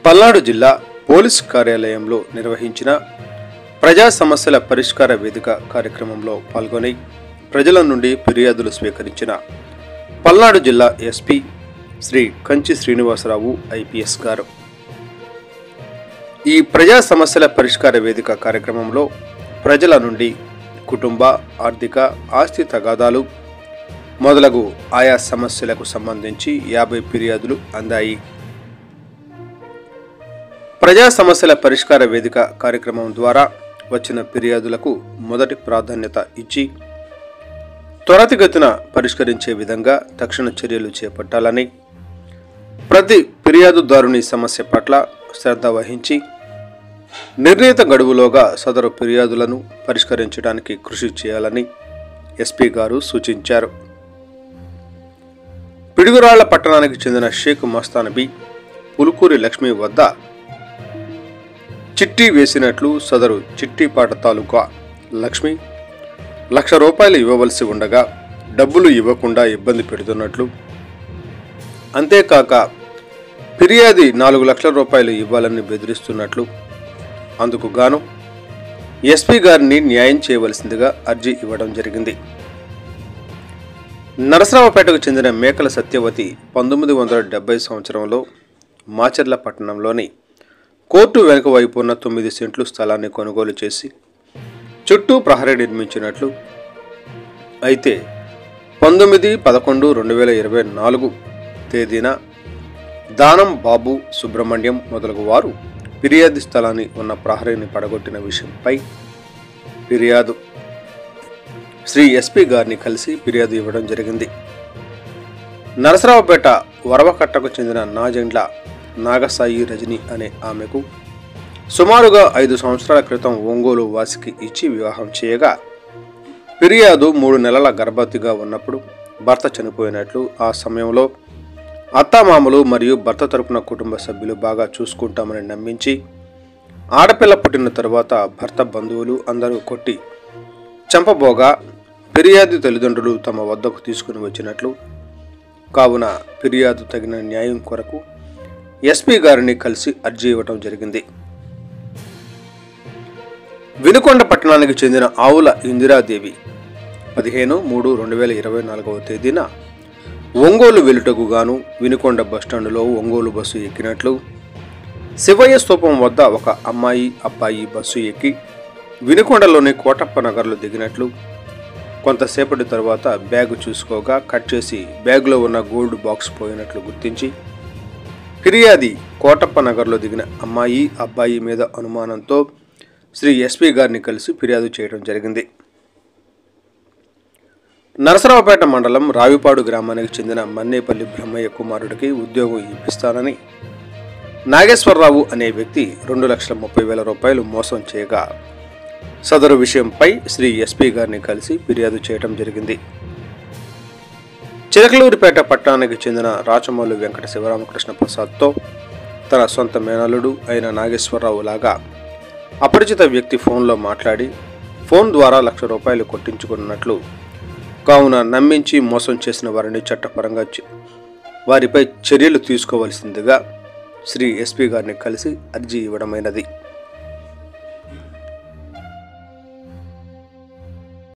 పల్నాడు జిల్లా పోలీస్ కార్యాలయంలో నిర్వహించిన ప్రజా సమస్యల పరిష్కార వేదిక కార్యక్రమంలో పాల్గొని ప్రజల నుండి ఫిర్యాదులు స్వీకరించిన పల్నాడు జిల్లా ఎస్పీ శ్రీ కంచి శ్రీనివాసరావు ఐపీఎస్ గారు ఈ ప్రజా సమస్యల పరిష్కార వేదిక కార్యక్రమంలో ప్రజల నుండి కుటుంబ, ఆర్థిక, ఆస్తి తగాదాలు మొదలగు ఆయా సమస్యలకు సంబంధించి 50 ఫిర్యాదులు అందాయి. ప్రజా సమస్యల పరిష్కార వేదిక కార్యక్రమం ద్వారా వచ్చిన ఫిర్యాదులకు మొదటి ప్రాధాన్యత ఇచ్చి త్వరితగతిన పరిష్కరించే విధంగా తక్షణ చర్యలు చేపట్టాలని, ప్రతి ఫిర్యాదుదారుని సమస్య పట్ల శ్రద్ధ వహించి నిర్ణీత గడువులోగా సదరు ఫిర్యాదులను పరిష్కరించడానికి కృషి చేయాలని ఎస్పీ గారు సూచించారు. పిడుగురాళ్ల పట్టణానికి చెందిన షేక్ మస్తానబీ పులుకూరి లక్ష్మి వద్ద చిట్టి వేసినట్లు సదరు చిట్టిపాట తాలూకా లక్ష్మి ₹1,00,000 ఇవ్వవలసి ఉండగా డబ్బులు ఇవ్వకుండా ఇబ్బంది పెడుతున్నట్లు, అంతేకాక ఫిర్యాది ₹4,00,000 ఇవ్వాలని బెదిరిస్తున్నట్లు, అందుకు గాను ఎస్పీ గారిని న్యాయం చేయవలసిందిగా అర్జీ ఇవ్వడం జరిగింది. నరసరావుపేటకు చెందిన మేకల సత్యవతి 1970 సంవత్సరంలో మాచర్ల పట్టణంలోని కోర్టు వెనుక వైపు ఉన్న 9 సెంట్లు స్థలాన్ని కొనుగోలు చేసి చుట్టూ ప్రహరీ నిర్మించినట్లు, అయితే 19/11/2024 తేదీన దానం బాబు సుబ్రహ్మణ్యం మొదలగు వారు ఫిర్యాదు స్థలాన్ని ఉన్న ప్రహరీని పడగొట్టిన విషయంపై ఫిర్యాదు శ్రీ ఎస్పీ గారిని కలిసి ఫిర్యాదు ఇవ్వడం జరిగింది. నరసరావుపేట వరవకట్టకు చెందిన నాజెండ్ల నాగసాయి రజని అనే ఆమెకు సుమారుగా 5 సంవత్సరాల క్రితం ఒంగోలు వాసికి ఇచ్చి వివాహం చేయగా ఫిర్యాదు 3 నెలల గర్భవతిగా ఉన్నప్పుడు భర్త చనిపోయినట్లు, ఆ సమయంలో అత్తామామలు మరియు భర్త తరపున కుటుంబ సభ్యులు బాగా చూసుకుంటామని నమ్మించి ఆడపిల్ల పుట్టిన తరువాత భర్త బంధువులు అందరూ కొట్టి చంపబోగా ఫిర్యాదు తల్లిదండ్రులు తమ వద్దకు తీసుకుని వచ్చినట్లు, కావున ఫిర్యాదు తగిన న్యాయం కొరకు ఎస్పీ గారిని కలిసి అర్జీ ఇవ్వటం జరిగింది. వినుకొండ పట్టణానికి చెందిన ఆవుల ఇందిరాదేవి 15/3/2024 తేదీన ఒంగోలు వెలుటకు గాను వినుకొండ బస్టాండులో ఒంగోలు బస్సు ఎక్కినట్లు, శివయ్య స్తూపం వద్ద ఒక అమ్మాయి అబ్బాయి బస్సు ఎక్కి వినుకొండలోని కోటప్ప నగర్లో దిగినట్లు, కొంతసేపటి తర్వాత బ్యాగు చూసుకోగా కట్ చేసి బ్యాగులో ఉన్న గోల్డ్ బాక్స్ పోయినట్లు గుర్తించి ఫిర్యాది కోటప్ప నగర్లో దిగిన అమ్మాయి అబ్బాయి మీద అనుమానంతో శ్రీ ఎస్పీ గారిని కలిసి ఫిర్యాదు చేయడం జరిగింది. నరసరావుపేట మండలం రావిపాడు గ్రామానికి చెందిన మన్నేపల్లి బ్రహ్మయ్య కుమారుడికి ఉద్యోగం ఇప్పిస్తానని నాగేశ్వరరావు అనే వ్యక్తి ₹2,30,000 మోసం చేయగా సదరు విషయంపై శ్రీ ఎస్పీ గారిని కలిసి ఫిర్యాదు చేయడం జరిగింది. చిలకలూరిపేట పట్టణానికి చెందిన రాచమల్లు వెంకట శివరామకృష్ణ ప్రసాద్తో తన సొంత మేనల్లుడు అయిన నాగేశ్వరరావు లాగా అపరిచిత వ్యక్తి ఫోన్లో మాట్లాడి ఫోన్ ద్వారా ₹1,00,000 కొట్టించుకున్నట్లు, కావున నమ్మించి మోసం చేసిన వారిని చట్టపరంగా వారిపై చర్యలు తీసుకోవలసిందిగా శ్రీ ఎస్పీ గారిని కలిసి అర్జీ ఇవ్వడమైనది.